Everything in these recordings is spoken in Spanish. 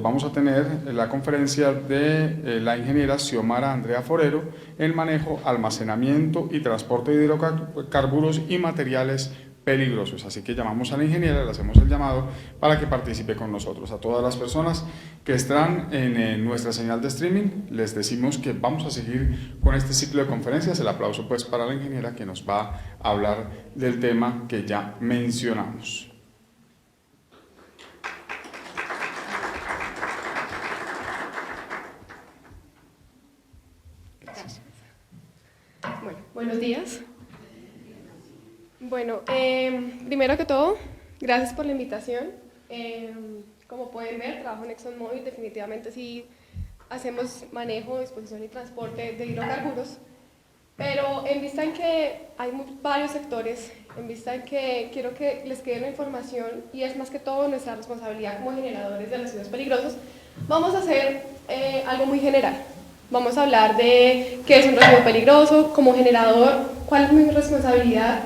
vamos a tener la conferencia de la ingeniera Xiomara Andrea Forero, el manejo, almacenamiento y transporte de hidrocarburos y materiales peligrosos. Así que llamamos a la ingeniera, le hacemos el llamado para que participe con nosotros. A todas las personas que están en nuestra señal de streaming, les decimos que vamos a seguir con este ciclo de conferencias. El aplauso pues para la ingeniera que nos va a hablar del tema que ya mencionamos. Bueno, buenos días. Bueno, primero que todo, gracias por la invitación. Como pueden ver, trabajo en ExxonMobil, definitivamente sí hacemos manejo, disposición y transporte de hidrocarburos, pero en vista en que hay varios sectores, en vista en que quiero que les quede la información y es más que todo nuestra responsabilidad como generadores de residuos peligrosos, vamos a hacer algo muy general. Vamos a hablar de qué es un residuo peligroso, como generador, cuál es mi responsabilidad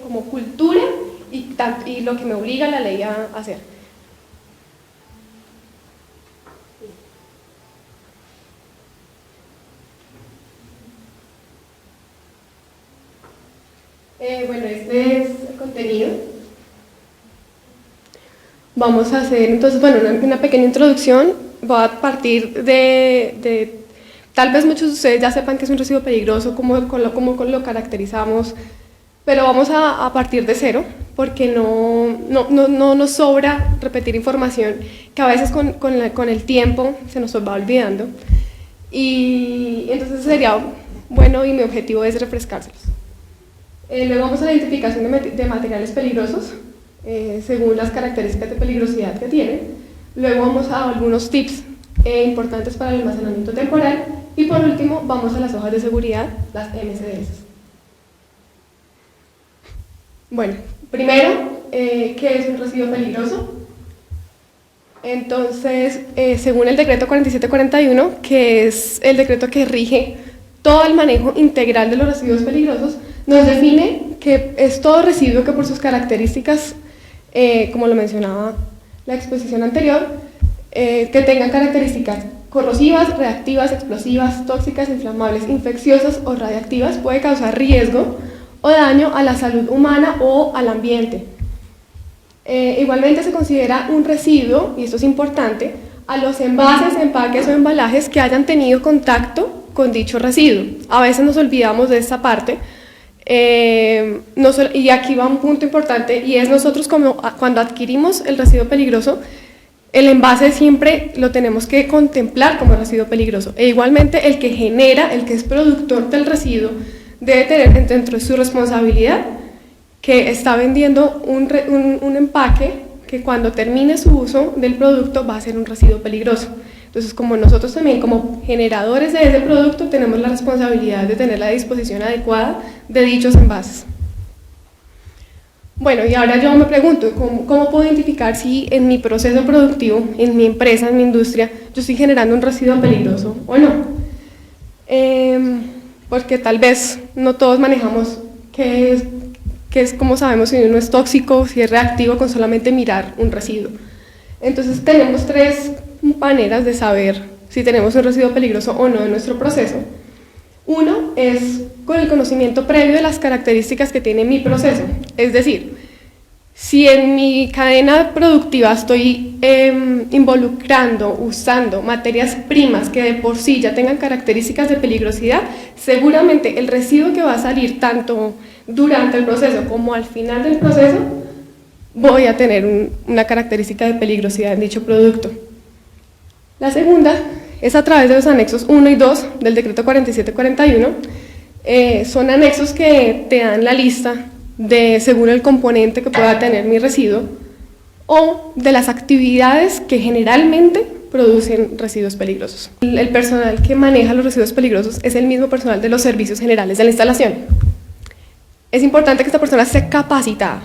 como cultura y lo que me obliga la ley a hacer. Bueno, este es el contenido. Vamos a hacer entonces, bueno, una pequeña introducción. Voy a partir de tal vez muchos de ustedes ya sepan que es un residuo peligroso, cómo lo caracterizamos, pero vamos a partir de cero, porque no nos sobra repetir información que a veces con el tiempo se nos va olvidando, y entonces sería bueno y mi objetivo es refrescárselos. Luego vamos a la identificación de materiales peligrosos, según las características de peligrosidad que tienen. Luego vamos a algunos tips importantes para el almacenamiento temporal, y por último vamos a las hojas de seguridad, las MCDS. Bueno, primero, ¿qué es un residuo peligroso? Entonces, según el decreto 4741, que es el decreto que rige todo el manejo integral de los residuos peligrosos, nos define que es todo residuo que por sus características, como lo mencionaba la exposición anterior, que tengan características corrosivas, reactivas, explosivas, tóxicas, inflamables, infecciosas o radiactivas, puede causar riesgo o daño a la salud humana o al ambiente. Igualmente se considera un residuo, y esto es importante, a los envases, empaques o embalajes que hayan tenido contacto con dicho residuo. A veces nos olvidamos de esta parte, y aquí va un punto importante, y es nosotros cuando adquirimos el residuo peligroso, el envase siempre lo tenemos que contemplar como residuo peligroso, e igualmente el que genera, el que es productor del residuo, debe tener dentro de su responsabilidad que está vendiendo un empaque que cuando termine su uso del producto va a ser un residuo peligroso. Entonces, como nosotros también como generadores de ese producto tenemos la responsabilidad de tener la disposición adecuada de dichos envases. Bueno, y ahora yo me pregunto, ¿cómo puedo identificar si en mi proceso productivo, en mi empresa, en mi industria, yo estoy generando un residuo peligroso o no? Porque tal vez no todos manejamos qué es, cómo sabemos si uno es tóxico, si es reactivo con solamente mirar un residuo. Entonces tenemos tres maneras de saber si tenemos un residuo peligroso o no en nuestro proceso. Uno es con el conocimiento previo de las características que tiene mi proceso, es decir, si en mi cadena productiva estoy involucrando, usando materias primas que de por sí ya tengan características de peligrosidad, seguramente el residuo que va a salir tanto durante el proceso como al final del proceso, voy a tener una característica de peligrosidad en dicho producto. La segunda es a través de los anexos 1 y 2 del decreto 4741, son anexos que te dan la lista según el componente que pueda tener mi residuo o de las actividades que generalmente producen residuos peligrosos. El personal que maneja los residuos peligrosos es el mismo personal de los servicios generales de la instalación. Es importante que esta persona esté capacitada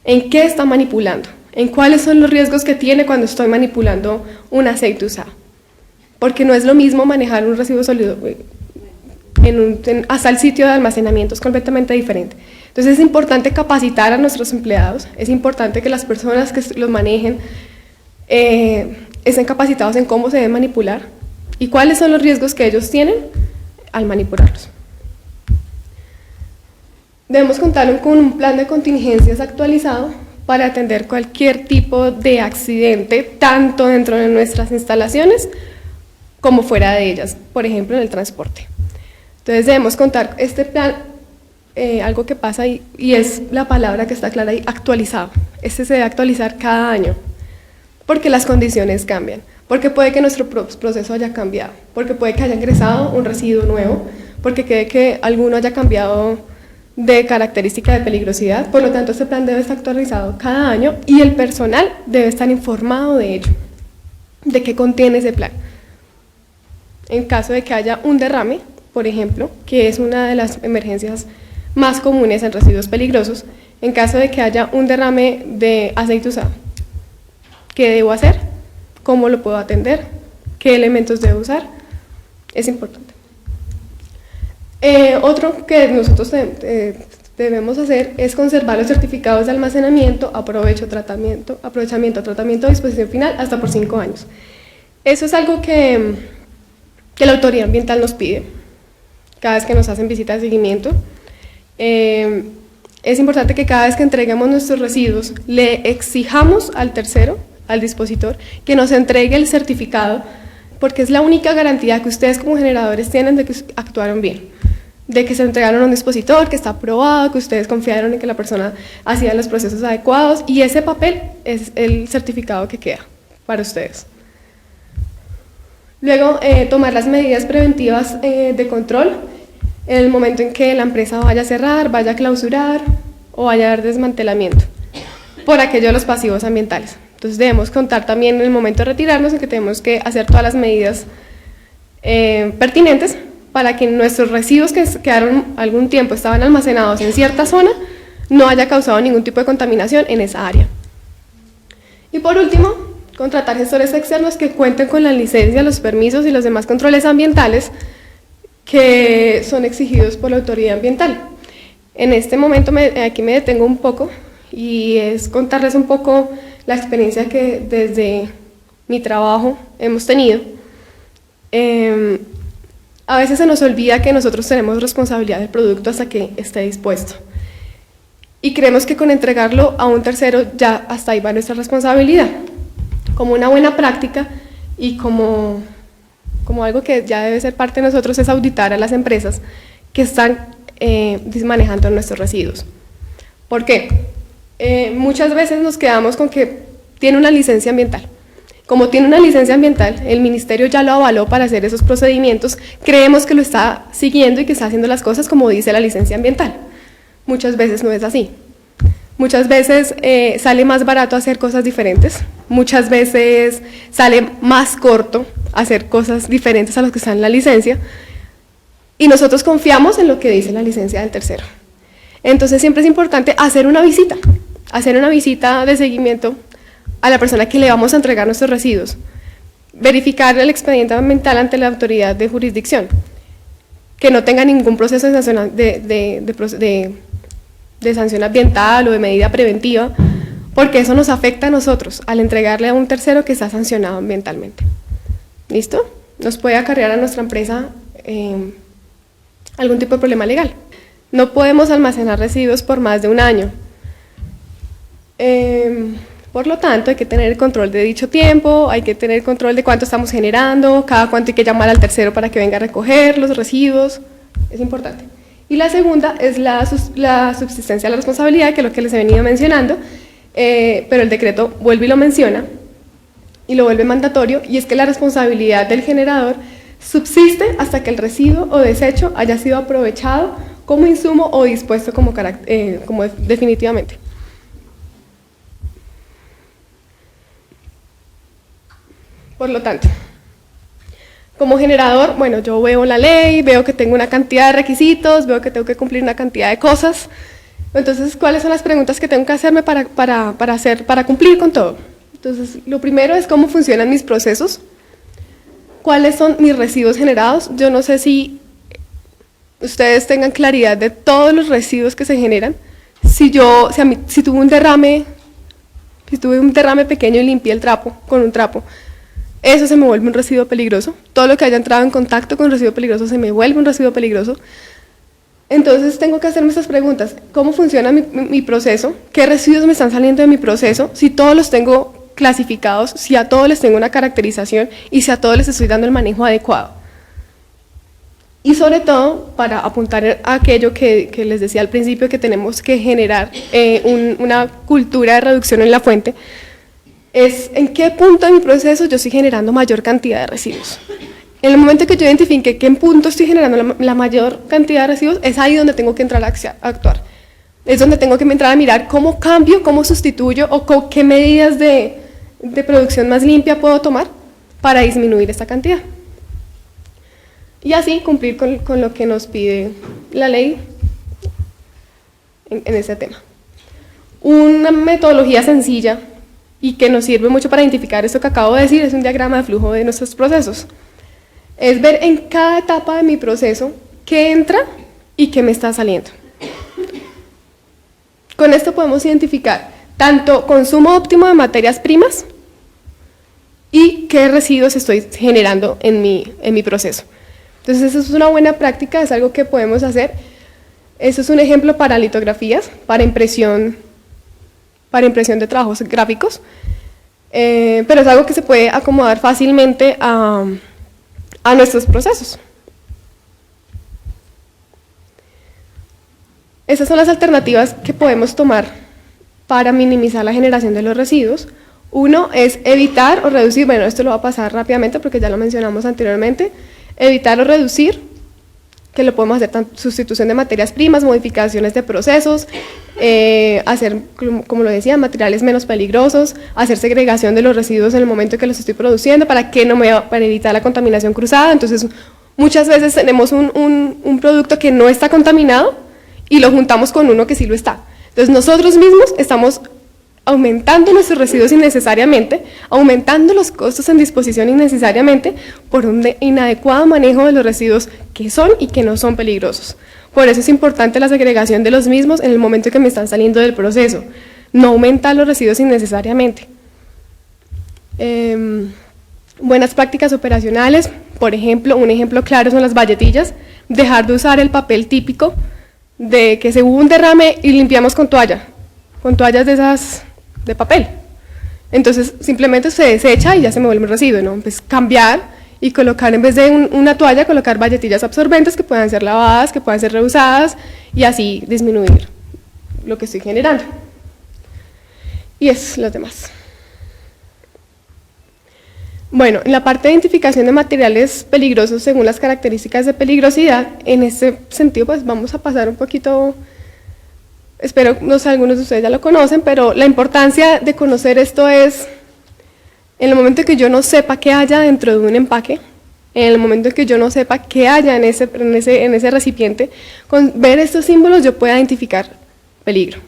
en qué está manipulando, en cuáles son los riesgos que tiene cuando estoy manipulando un aceite usado, porque no es lo mismo manejar un residuo sólido hasta el sitio de almacenamiento, es completamente diferente. Entonces es importante capacitar a nuestros empleados, es importante que las personas que los manejen estén capacitados en cómo se deben manipular y cuáles son los riesgos que ellos tienen al manipularlos. Debemos contar con un plan de contingencias actualizado para atender cualquier tipo de accidente, tanto dentro de nuestras instalaciones como fuera de ellas, por ejemplo en el transporte. Entonces debemos contar este plan, algo que pasa y es la palabra que está clara ahí, actualizado. Este se debe actualizar cada año, porque las condiciones cambian, porque puede que nuestro proceso haya cambiado, porque puede que haya ingresado un residuo nuevo, porque puede que alguno haya cambiado de característica de peligrosidad. Por lo tanto, este plan debe estar actualizado cada año y el personal debe estar informado de ello, de qué contiene ese plan. En caso de que haya un derrame, por ejemplo, que es una de las emergencias más comunes en residuos peligrosos, en caso de que haya un derrame de aceite usado, ¿qué debo hacer? ¿Cómo lo puedo atender? ¿Qué elementos debo usar? Es importante. Otro que nosotros debemos hacer es conservar los certificados de almacenamiento, aprovechamiento, disposición final hasta por 5 años. Eso es algo que la autoridad ambiental nos pide cada vez que nos hacen visitas de seguimiento. Es importante que cada vez que entreguemos nuestros residuos le exijamos al tercero, al dispositor, que nos entregue el certificado, porque es la única garantía que ustedes como generadores tienen de que actuaron bien, de que se entregaron a un dispositor, que está aprobado, que ustedes confiaron en que la persona hacía los procesos adecuados, y ese papel es el certificado que queda para ustedes. Luego, tomar las medidas preventivas de control en el momento en que la empresa vaya a cerrar, vaya a clausurar o vaya a haber desmantelamiento, por aquello de los pasivos ambientales. Entonces debemos contar también en el momento de retirarnos en que tenemos que hacer todas las medidas pertinentes para que nuestros residuos que quedaron algún tiempo, estaban almacenados en cierta zona, no haya causado ningún tipo de contaminación en esa área. Y por último, contratar gestores externos que cuenten con la licencia, los permisos y los demás controles ambientales que son exigidos por la autoridad ambiental. En este momento aquí me detengo un poco y es contarles un poco la experiencia que desde mi trabajo hemos tenido. A veces se nos olvida que nosotros tenemos responsabilidad del producto hasta que esté dispuesto. Y creemos que con entregarlo a un tercero ya hasta ahí va nuestra responsabilidad. Como una buena práctica y como algo que ya debe ser parte de nosotros es auditar a las empresas que están manejando nuestros residuos. ¿Por qué? Muchas veces nos quedamos con que tiene una licencia ambiental. Como tiene una licencia ambiental, el ministerio ya lo avaló para hacer esos procedimientos, creemos que lo está siguiendo y que está haciendo las cosas como dice la licencia ambiental. Muchas veces no es así. Muchas veces sale más barato hacer cosas diferentes, muchas veces sale más corto hacer cosas diferentes a lo que está en la licencia, y nosotros confiamos en lo que dice la licencia del tercero. Entonces siempre es importante hacer una visita de seguimiento a la persona que le vamos a entregar nuestros residuos, verificar el expediente ambiental ante la autoridad de jurisdicción, que no tenga ningún proceso de sanción ambiental o de medida preventiva, porque eso nos afecta a nosotros al entregarle a un tercero que está sancionado ambientalmente. ¿Listo? Nos puede acarrear a nuestra empresa algún tipo de problema legal. No podemos almacenar residuos por más de un año. Por lo tanto, hay que tener el control de dicho tiempo, hay que tener control de cuánto estamos generando, cada cuánto hay que llamar al tercero para que venga a recoger los residuos, es importante. Y la segunda es la subsistencia de la responsabilidad, que es lo que les he venido mencionando, pero el decreto vuelve y lo menciona, y lo vuelve mandatorio, y es que la responsabilidad del generador subsiste hasta que el residuo o desecho haya sido aprovechado como insumo o dispuesto como definitivamente. Por lo tanto, como generador, bueno, yo veo la ley, veo que tengo una cantidad de requisitos, veo que tengo que cumplir una cantidad de cosas. Entonces, ¿cuáles son las preguntas que tengo que hacerme para cumplir con todo? Entonces, lo primero es cómo funcionan mis procesos, cuáles son mis residuos generados. Yo no sé si ustedes tengan claridad de todos los residuos que se generan. Si tuve un derrame si tuve un derrame pequeño y limpié el trapo con un trapo, eso se me vuelve un residuo peligroso. Todo lo que haya entrado en contacto con un residuo peligroso se me vuelve un residuo peligroso. Entonces tengo que hacerme estas preguntas. ¿Cómo funciona mi proceso? ¿Qué residuos me están saliendo de mi proceso? Si todos los tengo clasificados, si a todos les tengo una caracterización y si a todos les estoy dando el manejo adecuado. Y sobre todo, para apuntar a aquello que les decía al principio, que tenemos que generar una cultura de reducción en la fuente, es en qué punto de mi proceso yo estoy generando mayor cantidad de residuos. En el momento que yo identifique qué punto estoy generando la mayor cantidad de residuos, es ahí donde tengo que entrar a actuar. Es donde tengo que entrar a mirar cómo cambio, cómo sustituyo o qué medidas de producción más limpia puedo tomar para disminuir esta cantidad. Y así cumplir con lo que nos pide la ley en ese tema. Una metodología sencilla y que nos sirve mucho para identificar esto que acabo de decir es un diagrama de flujo de nuestros procesos. Es ver en cada etapa de mi proceso qué entra y qué me está saliendo. Con esto podemos identificar tanto consumo óptimo de materias primas y qué residuos estoy generando en mi proceso. Entonces, eso es una buena práctica, es algo que podemos hacer. Eso es un ejemplo para litografías, para impresión de trabajos gráficos, pero es algo que se puede acomodar fácilmente a nuestros procesos. Esas son las alternativas que podemos tomar para minimizar la generación de los residuos. Uno es evitar o reducir, bueno, esto lo va a pasar rápidamente porque ya lo mencionamos anteriormente, evitar o reducir, que lo podemos hacer tanto sustitución de materias primas, modificaciones de procesos, hacer, como lo decía, materiales menos peligrosos, hacer segregación de los residuos en el momento en que los estoy produciendo para evitar la contaminación cruzada. Entonces, muchas veces tenemos un producto que no está contaminado y lo juntamos con uno que sí lo está. Entonces, nosotros mismos estamos aumentando nuestros residuos innecesariamente, aumentando los costos en disposición innecesariamente por un inadecuado manejo de los residuos que son y que no son peligrosos. Por eso es importante la segregación de los mismos en el momento en que me están saliendo del proceso, no aumentar los residuos innecesariamente. Buenas prácticas operacionales, por ejemplo, un ejemplo claro son las valletillas, dejar de usar el papel típico de que se hubo un derrame y limpiamos con toallas de esas de papel. Entonces simplemente se desecha y ya se me vuelve un residuo, ¿no? Pues cambiar y colocar, en vez de una toalla, colocar valletillas absorbentes que puedan ser lavadas, que puedan ser reusadas y así disminuir lo que estoy generando. Y es los demás. Bueno, en la parte de identificación de materiales peligrosos según las características de peligrosidad, en este sentido pues vamos a pasar un poquito. Espero, no sé, algunos de ustedes ya lo conocen, pero la importancia de conocer esto es, en el momento en que yo no sepa qué haya dentro de un empaque, en el momento en que yo no sepa qué haya en ese recipiente, con ver estos símbolos yo puedo identificar peligro,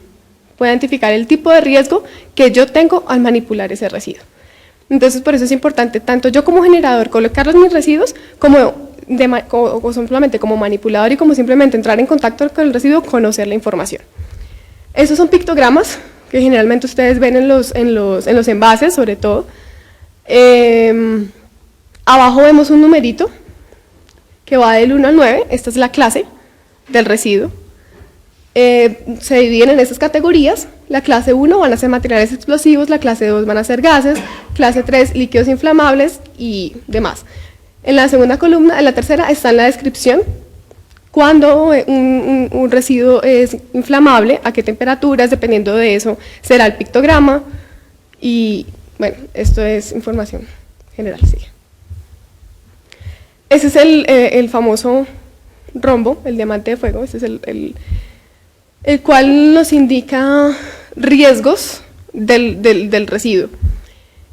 puedo identificar el tipo de riesgo que yo tengo al manipular ese residuo. Entonces, por eso es importante, tanto yo como generador, colocar mis residuos, o simplemente como manipulador y como simplemente entrar en contacto con el residuo, conocer la información. Esos son pictogramas que generalmente ustedes ven en los envases, sobre todo. Abajo vemos un numerito que va del 1 al 9, esta es la clase del residuo. Se dividen en estas categorías. La clase 1 van a ser materiales explosivos, la clase 2 van a ser gases, clase 3 líquidos inflamables y demás. En la segunda columna, en la tercera, está en la descripción. Cuando un residuo es inflamable, a qué temperaturas, dependiendo de eso, será el pictograma. Y bueno, esto es información general. Sí. Ese es el famoso rombo, el diamante de fuego. Este es el cual nos indica riesgos del residuo.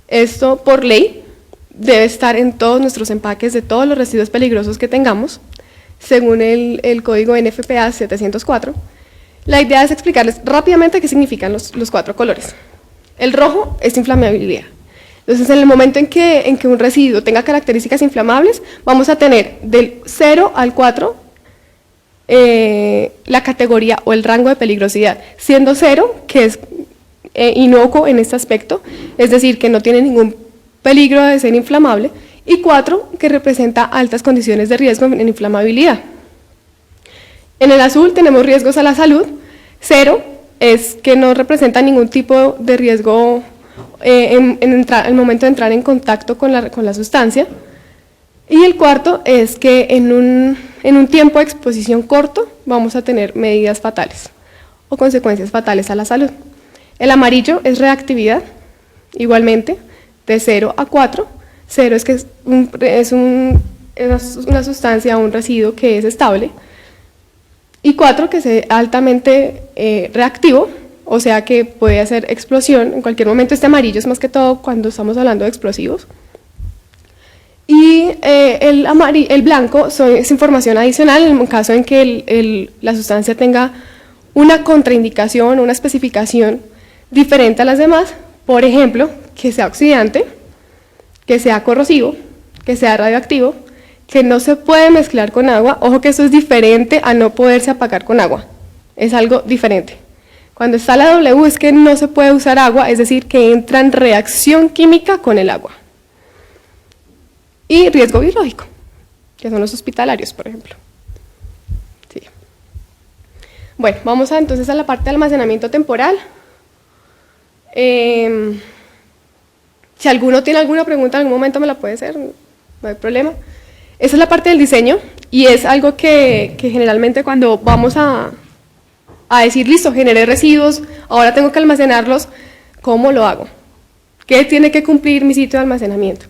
Esto, por ley, debe estar en todos nuestros empaques de todos los residuos peligrosos que tengamos, según el código NFPA 704. La idea es explicarles rápidamente qué significan los 4 colores. El rojo es inflamabilidad. Entonces, en el momento en que un residuo tenga características inflamables, vamos a tener del 0 al 4 la categoría o el rango de peligrosidad, siendo 0, que es inocuo en este aspecto, es decir, que no tiene ningún peligro de ser inflamable, y 4, que representa altas condiciones de riesgo en inflamabilidad. En el azul tenemos riesgos a la salud, 0 es que no representa ningún tipo de riesgo al momento de entrar en contacto con la sustancia, y el 4 es que en un tiempo de exposición corto vamos a tener medidas fatales o consecuencias fatales a la salud. El amarillo es reactividad, igualmente, de 0 a 4. 0 es que es una sustancia o un residuo que es estable, y 4 que es altamente reactivo, o sea que puede hacer explosión en cualquier momento. Este amarillo es más que todo cuando estamos hablando de explosivos. Y el blanco es información adicional en el caso en que la sustancia tenga una contraindicación, una especificación diferente a las demás, por ejemplo, que sea oxidante, que sea corrosivo, que sea radioactivo, que no se puede mezclar con agua. Ojo que eso es diferente a no poderse apagar con agua, es algo diferente. Cuando está la W es que no se puede usar agua, es decir, que entra en reacción química con el agua. Y riesgo biológico, que son los hospitalarios, por ejemplo. Sí. Bueno, vamos entonces a la parte de almacenamiento temporal. Si alguno tiene alguna pregunta en algún momento me la puede hacer, no hay problema. Esa es la parte del diseño, y es algo que generalmente cuando vamos a decir, listo, generé residuos, ahora tengo que almacenarlos, ¿cómo lo hago? ¿Qué tiene que cumplir mi sitio de almacenamiento?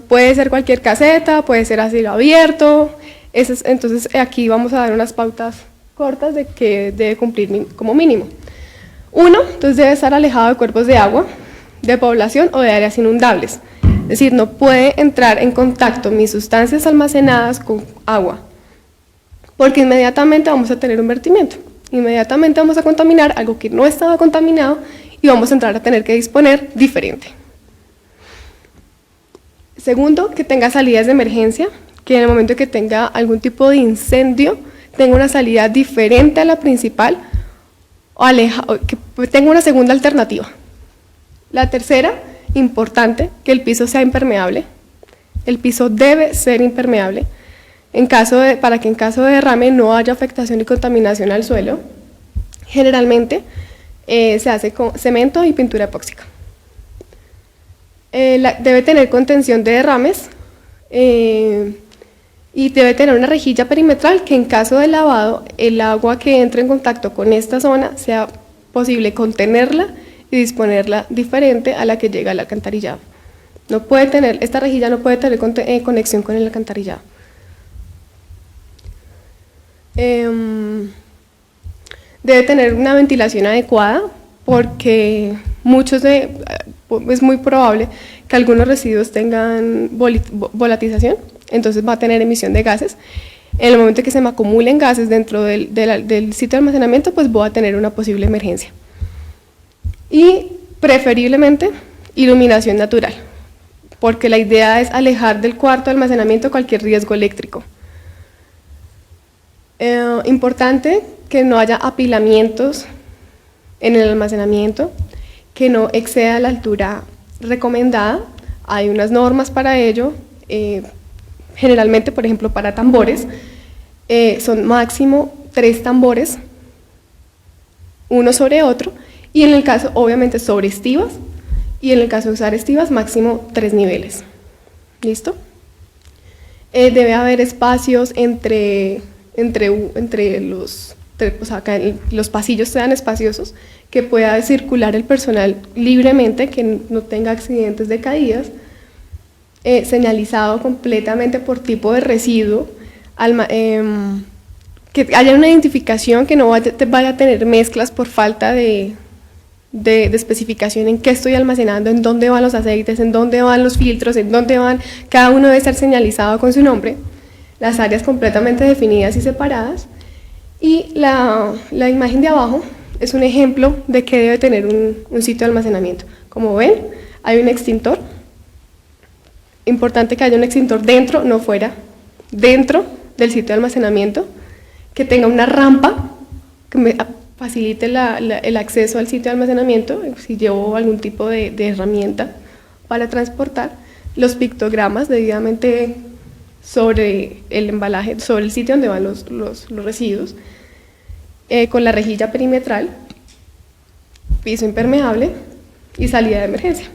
Puede ser cualquier caseta, puede ser a cielo abierto. Entonces aquí vamos a dar unas pautas cortas de qué debe cumplir como mínimo. 1, entonces debe estar alejado de cuerpos de agua, de población o de áreas inundables. Es decir, no puede entrar en contacto mis sustancias almacenadas con agua, porque inmediatamente vamos a tener un vertimiento, inmediatamente vamos a contaminar algo que no estaba contaminado y vamos a entrar a tener que disponer diferente. Segundo, que tenga salidas de emergencia, que en el momento que tenga algún tipo de incendio tenga una salida diferente a la principal, o que tenga una segunda alternativa. La tercera, importante, que el piso sea impermeable. El piso debe ser impermeable para que en caso de derrame no haya afectación y contaminación al suelo. Generalmente se hace con cemento y pintura epóxica. Debe tener contención de derrames y debe tener una rejilla perimetral que en caso de lavado el agua que entre en contacto con esta zona sea posible contenerla y disponerla diferente a la que llega al alcantarillado. Esta rejilla no puede tener conexión con el alcantarillado. Debe tener una ventilación adecuada, porque es muy probable que algunos residuos tengan volatización, entonces va a tener emisión de gases. En el momento que se me acumulen gases dentro del sitio de almacenamiento, pues voy a tener una posible emergencia. Y preferiblemente iluminación natural, porque la idea es alejar del cuarto de almacenamiento cualquier riesgo eléctrico. Importante que no haya apilamientos en el almacenamiento, que no exceda la altura recomendada. Hay unas normas para ello, generalmente, por ejemplo, para tambores, son máximo 3 tambores, uno sobre otro, y en el caso, obviamente, sobre estivas, y en el caso de usar estivas, máximo 3 niveles. ¿Listo? Debe haber espacios entre los pasillos sean espaciosos, que pueda circular el personal libremente, que no tenga accidentes de caídas, señalizado completamente por tipo de residuo, que haya una identificación, que no vaya a tener mezclas por falta de especificación en qué estoy almacenando, en dónde van los aceites, en dónde van los filtros, en dónde van, cada uno debe estar señalizado con su nombre, las áreas completamente definidas y separadas. Y la imagen de abajo es un ejemplo de qué debe tener un sitio de almacenamiento. Como ven, hay un extintor. Importante que haya un extintor dentro, no fuera, dentro del sitio de almacenamiento, que tenga una rampa facilite el acceso al sitio de almacenamiento, si llevo algún tipo de herramienta para transportar, los pictogramas debidamente sobre el embalaje, sobre el sitio donde van los residuos, con la rejilla perimetral, piso impermeable y salida de emergencia.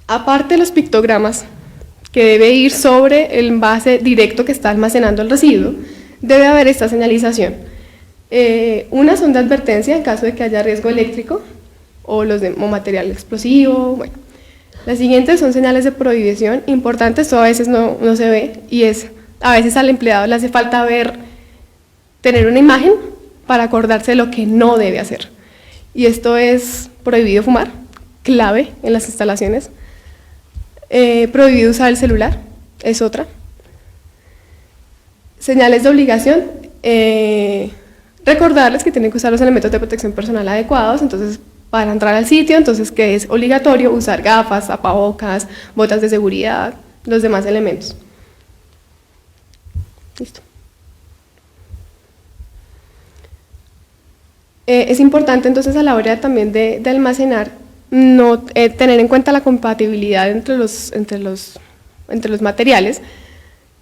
Aparte de los pictogramas, que debe ir sobre el envase directo que está almacenando el residuo, debe haber esta señalización. Unas son de advertencia en caso de que haya riesgo eléctrico o material explosivo. Bueno, las siguientes son señales de prohibición importantes, esto a veces no se ve, y a veces al empleado le hace falta tener una imagen para acordarse de lo que no debe hacer. Y esto es prohibido fumar, clave en las instalaciones. Prohibido usar el celular, es otra. Señales de obligación, recordarles que tienen que usar los elementos de protección personal adecuados, entonces para entrar al sitio, entonces que es obligatorio usar gafas, tapabocas, botas de seguridad, los demás elementos. Listo. Es importante entonces a la hora también de almacenar, tener en cuenta la compatibilidad entre los materiales.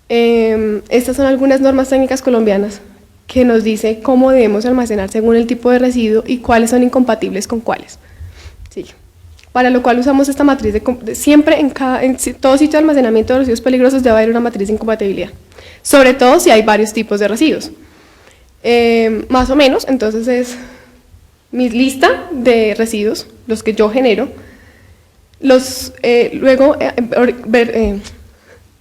Estas son algunas normas técnicas colombianas que nos dicen cómo debemos almacenar según el tipo de residuo y cuáles son incompatibles con cuáles. Sí. Para lo cual usamos esta matriz siempre en todo sitio de almacenamiento de residuos peligrosos debe haber una matriz de incompatibilidad, sobre todo si hay varios tipos de residuos. Más o menos, entonces es mi lista de residuos, los que yo genero, luego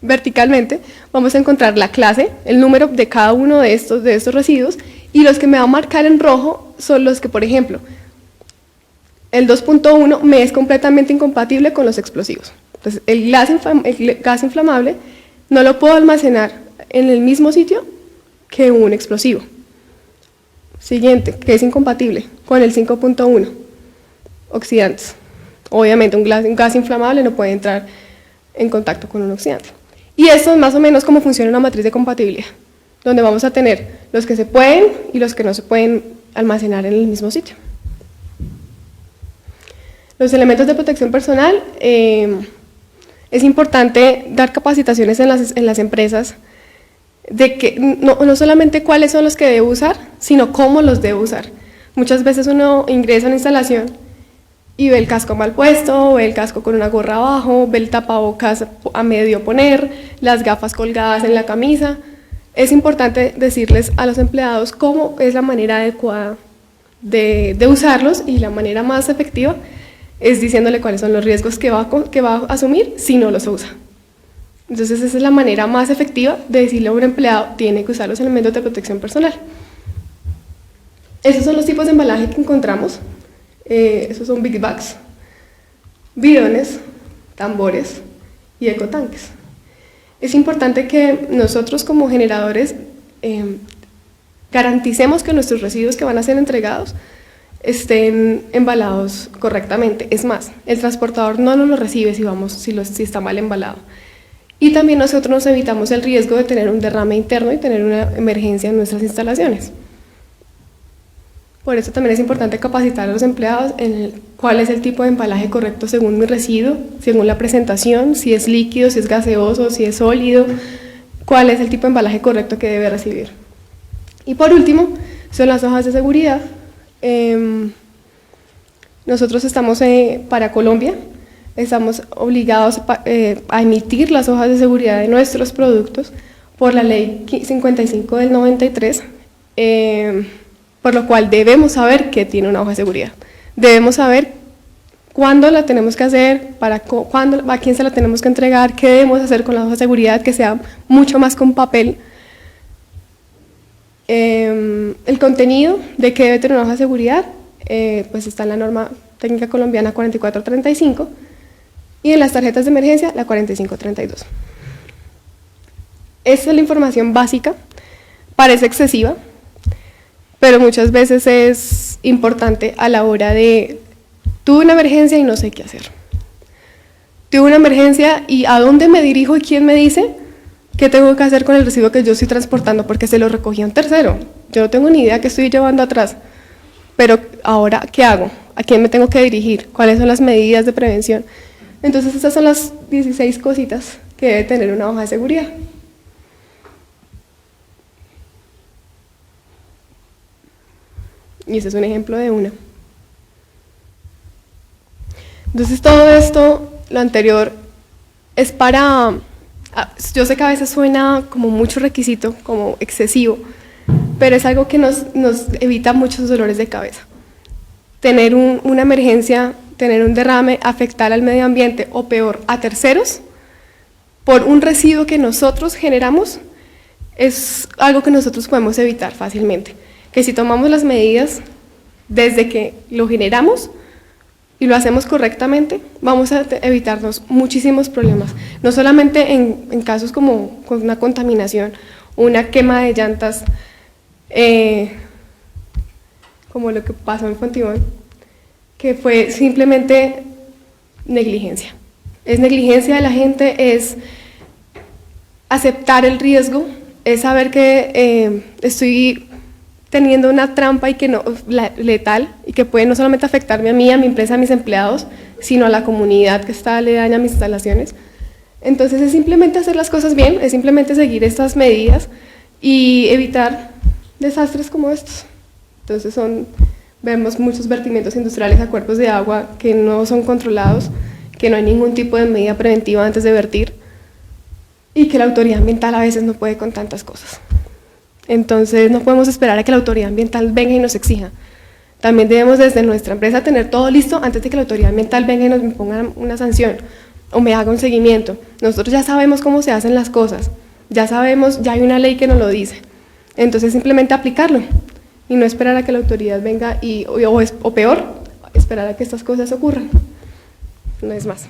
verticalmente vamos a encontrar la clase, el número de cada uno de estos residuos, y los que me va a marcar en rojo son los que, por ejemplo, el 2.1 me es completamente incompatible con los explosivos. Entonces, el gas inflamable no lo puedo almacenar en el mismo sitio que un explosivo. Siguiente, que es incompatible con el 5.1, oxidantes. Obviamente un gas inflamable no puede entrar en contacto con un oxidante. Y esto es más o menos cómo funciona una matriz de compatibilidad, donde vamos a tener los que se pueden y los que no se pueden almacenar en el mismo sitio. Los elementos de protección personal, es importante dar capacitaciones en las empresas de que no solamente cuáles son los que debo usar, sino cómo los debo usar. Muchas veces uno ingresa a una instalación y ve el casco mal puesto, ve el casco con una gorra abajo, ve el tapabocas a medio poner, las gafas colgadas en la camisa. Es importante decirles a los empleados cómo es la manera adecuada de usarlos, y la manera más efectiva es diciéndole cuáles son los riesgos que va a asumir si no los usa. Entonces esa es la manera más efectiva de decirle a un empleado: tiene que usar los elementos de protección personal. Esos son los tipos de embalaje que encontramos. Esos son big bags, bidones, tambores y ecotanques. Es importante que nosotros como generadores garanticemos que nuestros residuos que van a ser entregados estén embalados correctamente. Es más, el transportador no nos lo recibe si está mal embalado. Y también nosotros nos evitamos el riesgo de tener un derrame interno y tener una emergencia en nuestras instalaciones. Por eso también es importante capacitar a los empleados en cuál es el tipo de embalaje correcto según mi residuo, según la presentación, si es líquido, si es gaseoso, si es sólido, cuál es el tipo de embalaje correcto que debe recibir. Y por último, son las hojas de seguridad. Nosotros estamos para Colombia, estamos obligados a emitir las hojas de seguridad de nuestros productos por la ley 55 del 93, por lo cual debemos saber qué tiene una hoja de seguridad. Debemos saber cuándo la tenemos que hacer, a quién se la tenemos que entregar, qué debemos hacer con la hoja de seguridad, que sea mucho más con papel. El contenido de qué debe tener una hoja de seguridad, pues está en la norma técnica colombiana 4435 y en las tarjetas de emergencia la 4532. Esa es la información básica, parece excesiva, pero muchas veces es importante a la hora de: tuve una emergencia y no sé qué hacer. Tuve una emergencia y ¿a dónde me dirijo y quién me dice ¿qué tengo que hacer con el residuo que yo estoy transportando? Porque se lo recogí a un tercero. Yo no tengo ni idea qué estoy llevando atrás. Pero ahora, ¿qué hago? ¿A quién me tengo que dirigir? ¿Cuáles son las medidas de prevención? Entonces, estas son las 16 cositas que debe tener una hoja de seguridad. Y ese es un ejemplo de una. Entonces, todo esto, lo anterior, es para... Yo sé que a veces suena como mucho requisito, como excesivo, pero es algo que nos evita muchos dolores de cabeza. Tener una emergencia, tener un derrame, afectar al medio ambiente o peor, a terceros, por un residuo que nosotros generamos, es algo que nosotros podemos evitar fácilmente. Que si tomamos las medidas desde que lo generamos y lo hacemos correctamente, vamos a evitarnos muchísimos problemas. No solamente en casos como con una contaminación, una quema de llantas, como lo que pasó en Fontibón, que fue simplemente negligencia. Es negligencia de la gente, es aceptar el riesgo, es saber que estoy teniendo una trampa y que no, letal, y que puede no solamente afectarme a mí, a mi empresa, a mis empleados, sino a la comunidad que está aledaña a mis instalaciones. Entonces es simplemente hacer las cosas bien, es simplemente seguir estas medidas y evitar desastres como estos. Entonces vemos muchos vertimientos industriales a cuerpos de agua que no son controlados, que no hay ningún tipo de medida preventiva antes de vertir y que la autoridad ambiental a veces no puede con tantas cosas. Entonces no podemos esperar a que la autoridad ambiental venga y nos exija. También debemos desde nuestra empresa tener todo listo antes de que la autoridad ambiental venga y nos ponga una sanción o me haga un seguimiento. Nosotros ya sabemos cómo se hacen las cosas, ya sabemos, ya hay una ley que nos lo dice. Entonces simplemente aplicarlo y no esperar a que la autoridad venga o peor, esperar a que estas cosas ocurran. No es más.